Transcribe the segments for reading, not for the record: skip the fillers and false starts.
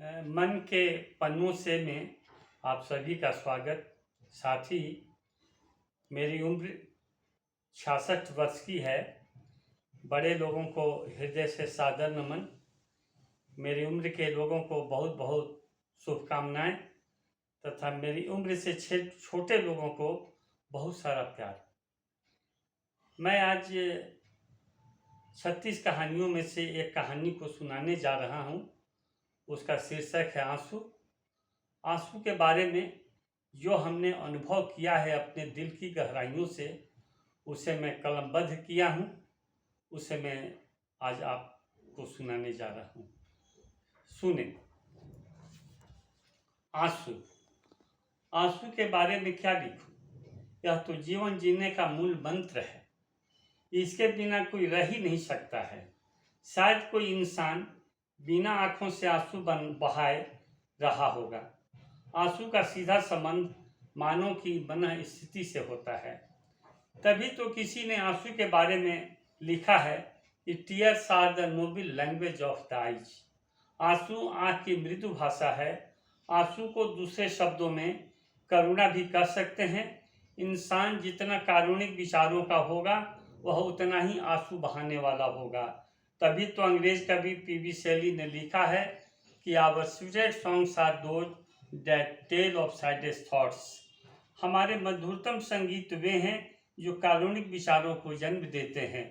मन के पन्नों से में आप सभी का स्वागत। साथ ही मेरी उम्र 66 वर्ष की है। बड़े लोगों को हृदय से सादर नमन। मेरी उम्र के लोगों को बहुत बहुत शुभकामनाएं तथा मेरी उम्र से छोटे लोगों को बहुत सारा प्यार। मैं आज 36 कहानियों में से एक कहानी को सुनाने जा रहा हूँ। उसका शीर्षक है आंसू। आंसू के बारे में जो हमने अनुभव किया है अपने दिल की गहराइयों से, उसे मैं कलमबद्ध किया हूँ, उसे मैं आज आपको सुनाने जा रहा हूँ। सुने। आंसू। आंसू के बारे में क्या लिखूं? यह तो जीवन जीने का मूल मंत्र है। इसके बिना कोई रह ही नहीं सकता है। शायद कोई इंसान बिना आंखों से आंसू बहाए रहा होगा। आंसू का सीधा संबंध मानव की मन स्थिति से होता है। तभी तो किसी ने आंसू के बारे में लिखा है कि tears are the noble language of the eyes. आंसू आँख की मृदु भाषा है। आंसू को दूसरे शब्दों में करुणा भी कह सकते हैं। इंसान जितना कारुणिक विचारों का होगा, वह उतना ही आंसू बहाने वाला होगा। तभी तो अंग्रेज कवि पी.बी. शैली ने लिखा है कि our sweetest songs are those that tell of saddest thoughts. हमारे मधुरतम संगीत वे हैं जो कारुणिक विचारों को जन्म देते हैं।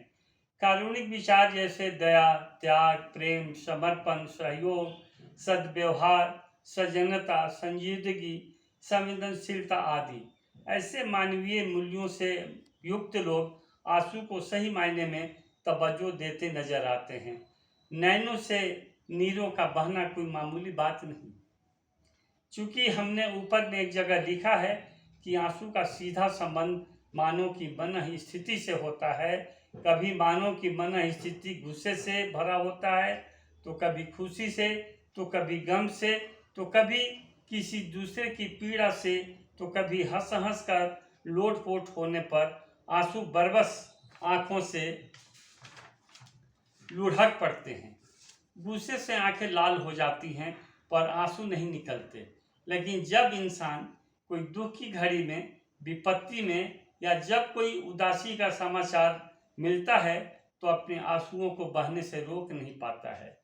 कारुणिक विचार जैसे दया, त्याग, प्रेम, समर्पण, सहयोग, सद्व्यवहार, सजनता, संजीदगी, संवेदनशीलता आदि ऐसे मानवीय मूल्यों से युक्त लोग आंसू को सही मायने में तवज्जो देते नजर आते हैं। नैनों से नीरों का बहना कोई मामूली बात नहीं। चूंकि हमने ऊपर में एक जगह लिखा है कि आंसू का सीधा संबंध मानव की मन स्थिति से होता है। कभी मानव की मन स्थिति गुस्से से भरा होता है, तो कभी खुशी से, तो कभी गम से, तो कभी किसी दूसरे की पीड़ा से, तो कभी हंस हंस कर लोटपोट होने पर आंसू बरबस आंखों से लुढ़क पड़ते हैं। गुस्से से आंखें लाल हो जाती हैं पर आंसू नहीं निकलते। लेकिन जब इंसान कोई दुख की घड़ी में, विपत्ति में या जब कोई उदासी का समाचार मिलता है, तो अपने आंसुओं को बहने से रोक नहीं पाता है।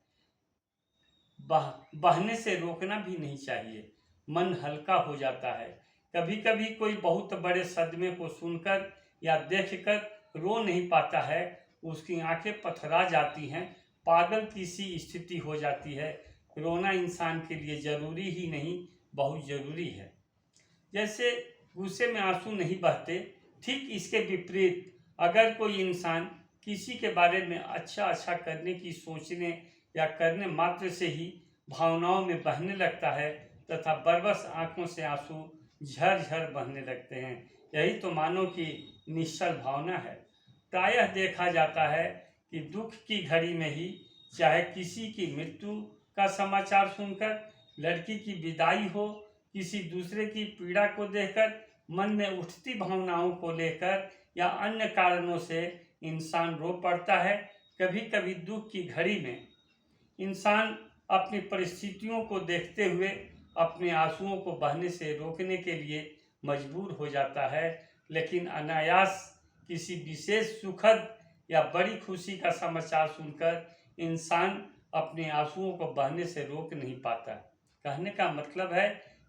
बहने से रोकना भी नहीं चाहिए। मन हल्का हो जाता है। कभी कभी कोई बहुत बड़े सदमे को सुनकर या देखकर रो नहीं पाता है, उसकी आंखें पथरा जाती हैं, पागल की सी स्थिति हो जाती है। रोना इंसान के लिए जरूरी ही नहीं, बहुत जरूरी है। जैसे गुस्से में आंसू नहीं बहते, ठीक इसके विपरीत अगर कोई इंसान किसी के बारे में अच्छा करने की सोचने या करने मात्र से ही भावनाओं में बहने लगता है तथा बरबस आंखों से आंसू झरझर बहने लगते हैं। यही तो मानव की निश्चल भावना है। प्रायः देखा जाता है कि दुख की घड़ी में ही, चाहे किसी की मृत्यु का समाचार सुनकर, लड़की की विदाई हो, किसी दूसरे की पीड़ा को देखकर, मन में उठती भावनाओं को लेकर या अन्य कारणों से इंसान रो पड़ता है। कभी कभी दुख की घड़ी में इंसान अपनी परिस्थितियों को देखते हुए अपने आंसुओं को बहने से रोकने के लिए मजबूर हो जाता है। लेकिन अनायास किसी विशेष सुखद या बड़ी खुशी का समाचार सुनकर इंसान अपने आंसुओं को बहने से रोक नहीं पाता। कहने का मतलब है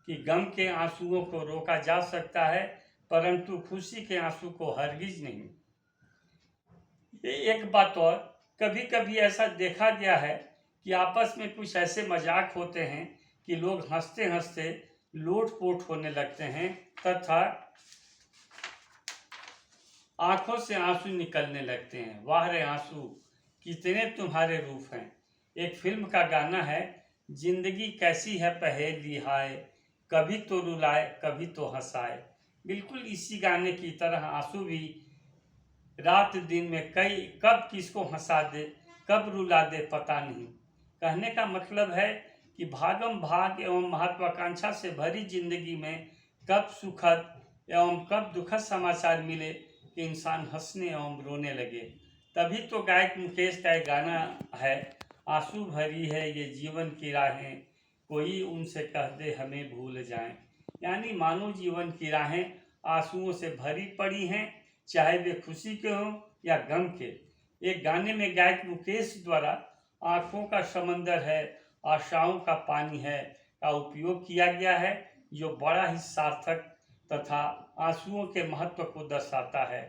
कि गम के आंसुओं को रोका जा सकता है, परंतु खुशी के आंसू को हरगिज नहीं। एक बात और, कभी कभी ऐसा देखा गया है कि आपस में कुछ ऐसे मजाक होते हैं कि लोग हंसते हंसते लोटपोट होने लगते हैं तथा आंखों से आंसू निकलने लगते हैं। वाह रे आंसू, कितने तुम्हारे रूप हैं। एक फिल्म का गाना है, जिंदगी कैसी है पहेली हाय, कभी तो रुलाए कभी तो हंसाए। बिल्कुल इसी गाने की तरह आंसू भी रात दिन में कब किसको हंसा दे, कब रुला दे, पता नहीं। कहने का मतलब है कि भागम भाग एवं महत्वाकांक्षा से भरी जिंदगी में कब सुखद एवं कब दुखद समाचार मिले कि इंसान हंसने एवं रोने लगे। तभी तो गायक मुकेश का एक गाना है, आंसू भरी है ये जीवन की राहें, कोई उनसे कह दे हमें भूल जाएं। यानी मानव जीवन की राहें आंसुओं से भरी पड़ी हैं, चाहे वे खुशी के हों या गम के। एक गाने में गायक मुकेश द्वारा आंखों का समंदर है, आशाओं का पानी है का उपयोग किया गया है, जो बड़ा ही सार्थक तथा आंसुओं के महत्व को दर्शाता है।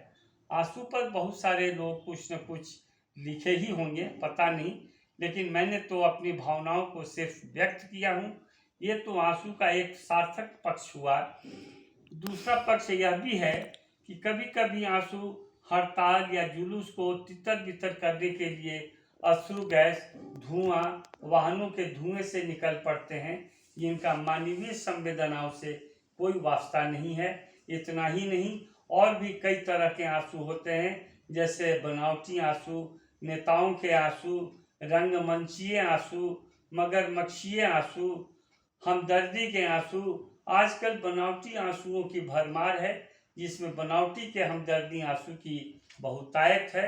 आंसू पर बहुत सारे लोग कुछ न कुछ लिखे ही होंगे, पता नहीं, लेकिन मैंने तो अपनी भावनाओं को सिर्फ व्यक्त किया हूँ। ये तो आंसू का एक सार्थक पक्ष हुआ। दूसरा पक्ष यह भी है कि कभी कभी आंसू हड़ताल या जुलूस को तितर बितर करने के लिए अश्रु गैस, धुआं, वाहनों के धुएं से निकल पड़ते हैं, जिनका मानवीय संवेदनाओं से कोई वास्ता नहीं है। इतना ही नहीं, और भी कई तरह के आंसू होते हैं, जैसे बनावटी आंसू, नेताओं के आंसू, रंगमंचीय आंसू, मगरमच्छीय आंसू, हमदर्दी के आंसू। आजकल बनावटी आंसुओं की भरमार है, जिसमें बनावटी के हमदर्दी आंसू की बहुतायत है।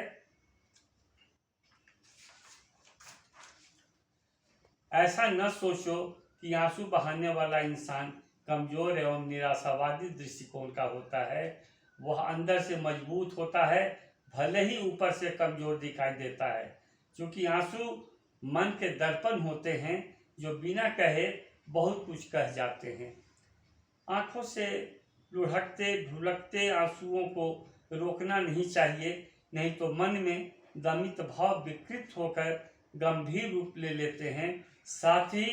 ऐसा न सोचो कि आंसू बहाने वाला इंसान कमजोर एवं निराशावादी दृष्टिकोण का होता है। वह अंदर से मजबूत होता है, भले ही ऊपर से कमजोर दिखाई देता है, क्योंकि आंसू मन के दर्पण होते हैं, जो बिना कहे बहुत कुछ कह जाते हैं। आंखों से लुढ़कते ढुलकते आंसुओं को रोकना नहीं चाहिए, नहीं तो मन में दमित भाव विकृत होकर गंभीर रूप ले लेते हैं। साथ ही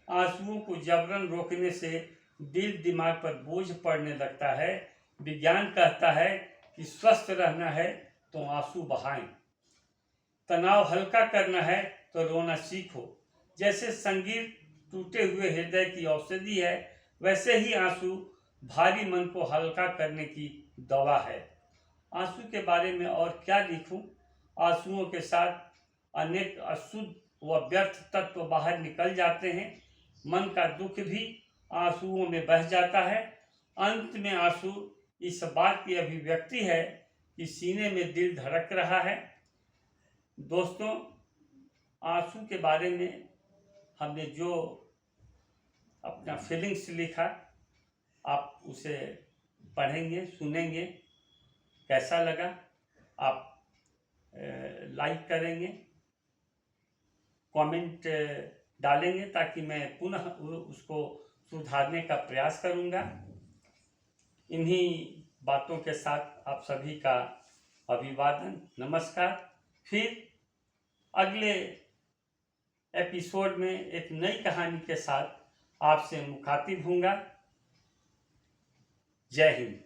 आंसुओं को जबरन रोकने से दिल दिमाग पर बोझ पड़ने लगता है। विज्ञान कहता है कि स्वस्थ रहना है तो आंसू बहाएं, तनाव हल्का करना है तो रोना सीखो। जैसे संगीत टूटे हुए हृदय की औषधि है, वैसे ही आंसू भारी मन को हल्का करने की दवा है। आंसू के बारे में और क्या लिखूं? आंसुओं के साथ अनेक अशुद्ध व व्यर्थ तत्व बाहर निकल जाते हैं। मन का दुख भी आंसुओं में बह जाता है। अंत में आंसू इस बात की अभिव्यक्ति है कि सीने में दिल धड़क रहा है। दोस्तों, आंसू के बारे में हमने जो अपना फीलिंग्स लिखा, आप उसे पढ़ेंगे, सुनेंगे, कैसा लगा आप लाइक करेंगे, कमेंट डालेंगे, ताकि मैं पुनः उसको सुधारने का प्रयास करूंगा। इन्हीं बातों के साथ आप सभी का अभिवादन, नमस्कार। फिर अगले एपिसोड में एक नई कहानी के साथ आपसे मुखातिब होऊंगा। जय हिंद।